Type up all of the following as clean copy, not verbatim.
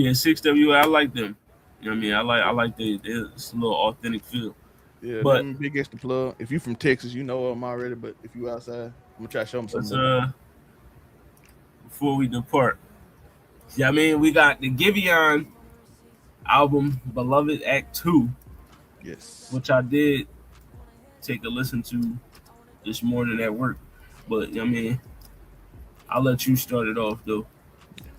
Yeah, 6WA, I like them. You know what I mean? I like it's a little authentic feel. Yeah, But them big extra plug. If you from Texas, you know them already. But if you outside, I'm gonna try to show them let's some of them. before we depart, yeah, I mean we got the Giveon album, Beloved Act 2, Yes. which I did take a listen to this morning at work. But I mean, I'll let you start it off though.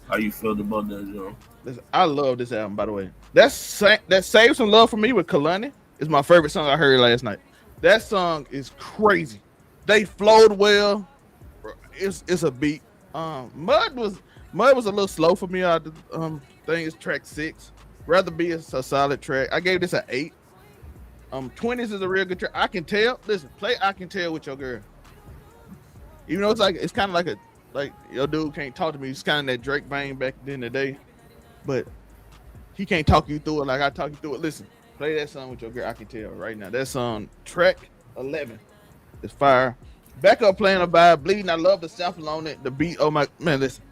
How you felt about that, John? Listen, I love this album, by the way. That Save Some Love for Me with Kalani is my favorite song I heard last night. That song is crazy. They flowed well. It's a beat. Mud was a little slow for me. I think it's track 6. Rather be a solid track. I gave this an 8. 20s is a real good track. I can tell. Listen, play I Can Tell with your girl. Even though it's kind of like your dude can't talk to me. It's kind of that Drake vein back in the day, but he can't talk you through it like I talk you through it. Listen, play that song with your girl. I Can Tell right now. That song, track 11, is fire. Backup playing a vibe, bleeding. I love the sample on it. The beat. Oh my man, listen.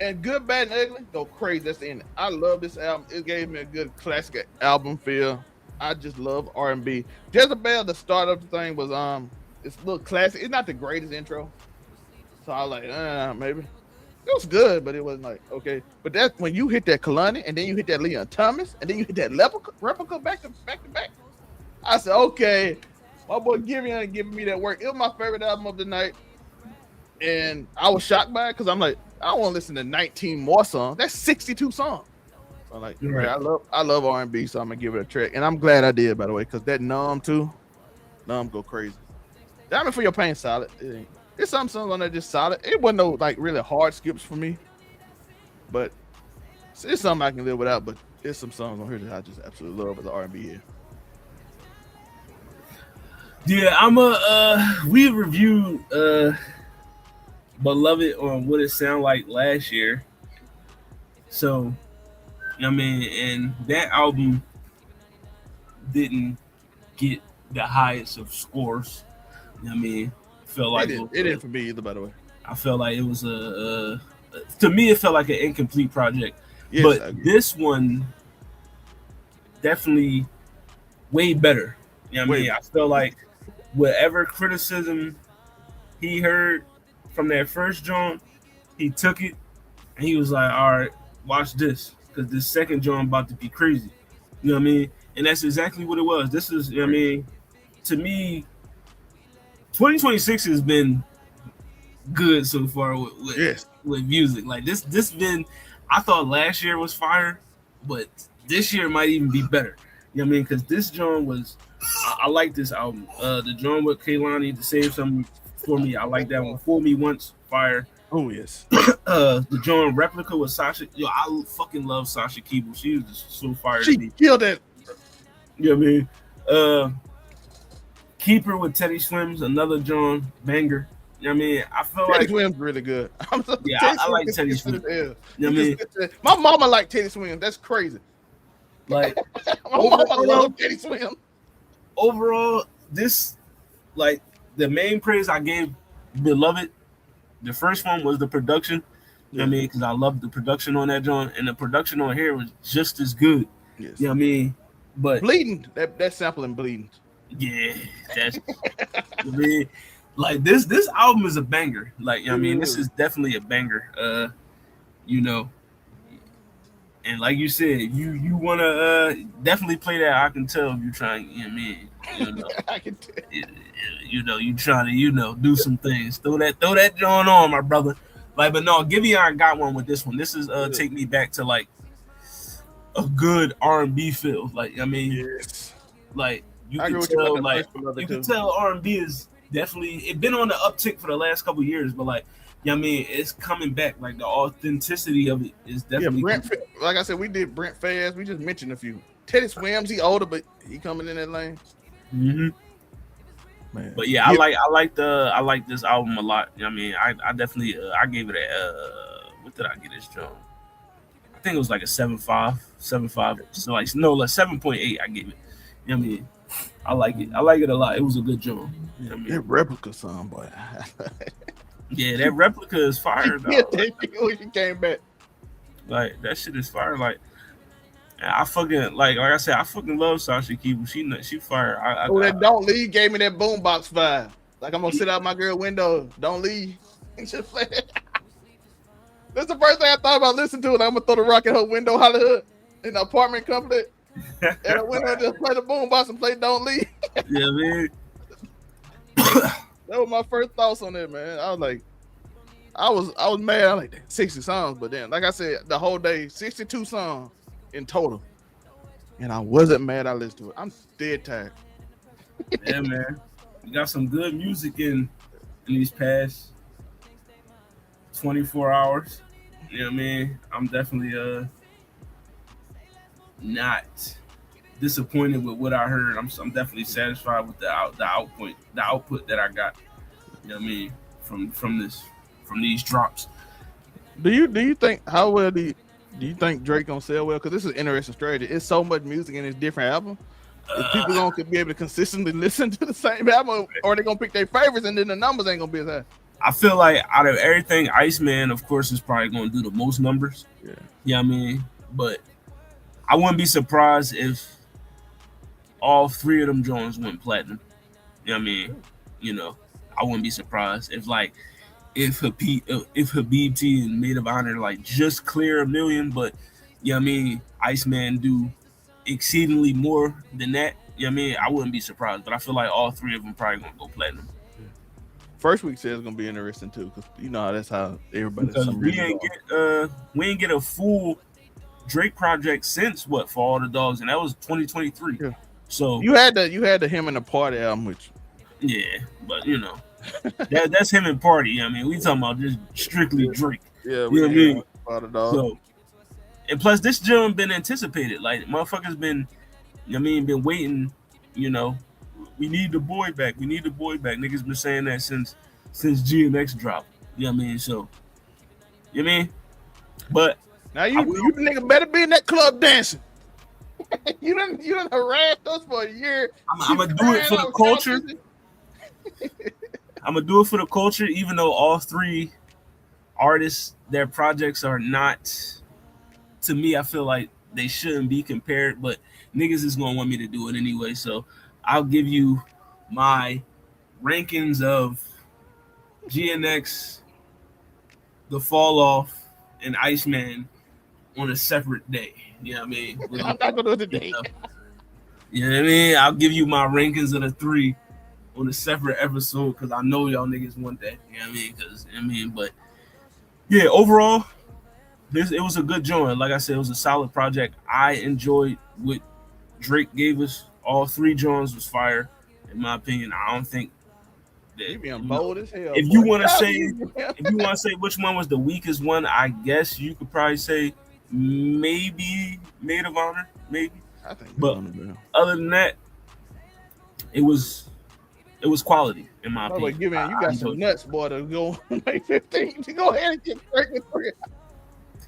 And Good, Bad, and Ugly go crazy. That's the end. I love this album. It gave me a good classic album feel. I just love R&B. Jezebel, the start of the thing was it's a little classic. It's not the greatest intro. So I was like, maybe. It was good, but it wasn't like, okay. But that's when you hit that Kalani and then you hit that Leon Thomas and then you hit that replica back to back. I said, okay, my boy Giveon giving me that work. It was my favorite album of the night. And I was shocked by it because I'm like, I want to listen to 19 more songs. That's 62 songs. So I'm like, Right. I love R&B, so I'm gonna give it a track. And I'm glad I did, by the way, because that Numb too, Numb go crazy. Diamond for Your Pain solid. It's some songs on there just solid. It wasn't no like really hard skips for me, but it's something I can live without. But there's some songs on here that I just absolutely love as R&B here. Yeah, we reviewed Beloved on what it sounded like last year. So I mean, and that album didn't get the highest of scores. I mean, felt It like didn't. It didn't for me either, by the way. I felt like it was to me it felt like an incomplete project. Yes, But I agree. this one definitely way better. You know what I Wait, mean? I felt like whatever criticism he heard from that first joint, he took it and he was like, all right, watch this. Because this second joint about to be crazy. You know what I mean? And that's exactly what it was. This is, you know what I great. mean? To me, 2026 has been good so far Yes, with music. Like this been I thought last year was fire, but this year might even be better. You know what I mean? Because this joint was I like this album. The joint with Kaylani to save some for me. I like that one. For Me Once, fire. oh yes. The joint replica with Sasha. Yo, I fucking love Sasha Keeble. She was just so fire to She me. killed it. You know what I mean? Uh Keeper with Teddy Swims, another joint banger. You know what I mean? I feel Teddy like Swims really good. yeah, Teddy I like Swims Teddy is good Swims. as hell. You know what I mean? My mama liked Teddy Swims. That's crazy. Like My mama overall, loved Teddy Swims. overall, this like the main praise I gave Beloved. The first one was the production. You know what I Yeah. mean? Because I loved the production on that joint, and the production on here was just as good. Yes. You know what I mean? But Bleeding. That sample and bleeding. yeah, that's I mean, like this album is a banger. Like you know what I mean, this is definitely a banger. You know, and like you said, you wanna definitely play that. I can tell you trying. You know what I mean? You know, I can tell. it, you know, you trying to do some things. Throw that joint on, my brother. Like, but no, Giveon got one with this one. This is take me back to like a good R&B feel. Like I mean, Yes. like you I can agree with you about tell, the like first Beloved you can too. tell R&B is definitely it been on the uptick for the last couple of years, but like yeah, I mean, it's coming back. Like the authenticity of it is Yeah, definitely coming back. like I said, we did Brent Fayez. We just mentioned a few. Teddy Swims, he older, but he coming in that lane. Mm-hmm. Man. But yeah, Yeah. I like this album a lot. You know what I mean, I definitely I gave it a what did I get this joint? I think it was like a 7.5, 7.5. So like no, like 7.8. I gave it. You know what I mean? I like it. I like it a lot. It was a good joint. You know what I That mean? replica song, boy. Yeah, that replica is fire, Yeah, dog. when she came back. Like that shit is fire. Like And I fucking like I said, I fucking love Sasha Keeble. She fire. Oh, that Don't Leave gave me that boombox vibe. Like I'm gonna sit out my girl window. Don't leave. Just play it. That's the first thing I thought about listening to. Like, I'm gonna throw the rock in her window, Hollywood, in the apartment complex, and the window just play the boombox and play Don't Leave. Yeah, man. That was my first thoughts on it, man. I was like, I was mad. I was like 60 songs, but then, like I said, the whole day, 62 songs in total, and I wasn't mad. I listened to it. I'm dead tired. Yeah, man. We got some good music in these past 24 hours. You know what I mean? I'm definitely not disappointed with what I heard. I'm definitely satisfied with the output that I got. You know what I mean? From these drops. Do you think how well do you think Drake gonna sell well? Because this is an interesting strategy. It's so much music in his different albums. If people gonna be able to consistently listen to the same album, or they gonna pick their favorites, and then the numbers ain't gonna be as high. I feel like out of everything, Iceman, of course, is probably going to do the most numbers. Yeah. You know what I mean? But I wouldn't be surprised if all three of them Jones went platinum. You know what I mean? You know, I wouldn't be surprised if Habib T and Maid of Honour like just clear 1 million, but you know what I mean, Iceman do exceedingly more than that. You know what I mean? I wouldn't be surprised, but I feel like all three of them probably gonna go platinum. First week sales gonna be interesting too, because you know that's how everybody. We ain't get a full Drake project since what, For All the Dogs, and that was 2023. Yeah. So you had the him and the party album, which yeah, but you know that's him and Party. You know what I mean, we talking about just strictly Drake. Yeah, you know what I mean. All the Dogs. So, and plus this gym been anticipated. Like motherfuckers been, you know what I mean, been waiting. You know, we need the boy back. We need the boy back. Niggas been saying that since GMX dropped. You know what I mean? So, you know what I mean? But now you the nigga better be in that club dancing. you done harassed us for a year. I'm gonna do it for the culture. I'm gonna do it for the culture, even though all three artists, their projects are not, to me, I feel like they shouldn't be compared, but niggas is gonna want me to do it anyway. So I'll give you my rankings of GNX, The Fall Off, and Iceman on a separate day. You know what I mean? I'm not gonna do it today. You know what I mean? I'll give you my rankings of the three on a separate episode because I know y'all niggas want that. You know what I mean? Because but yeah, overall, it was a good joint. Like I said, it was a solid project. I enjoyed what Drake gave us. All three joints was fire, in my opinion. I don't think that you being bold as hell. If you want to say which one was the weakest one, I guess you could probably say maybe Maid of Honour, maybe. I think, but other than that, it was quality in my opinion. Giveon, you got some nuts, boy, to go May 15th. To go ahead and get pregnant for you.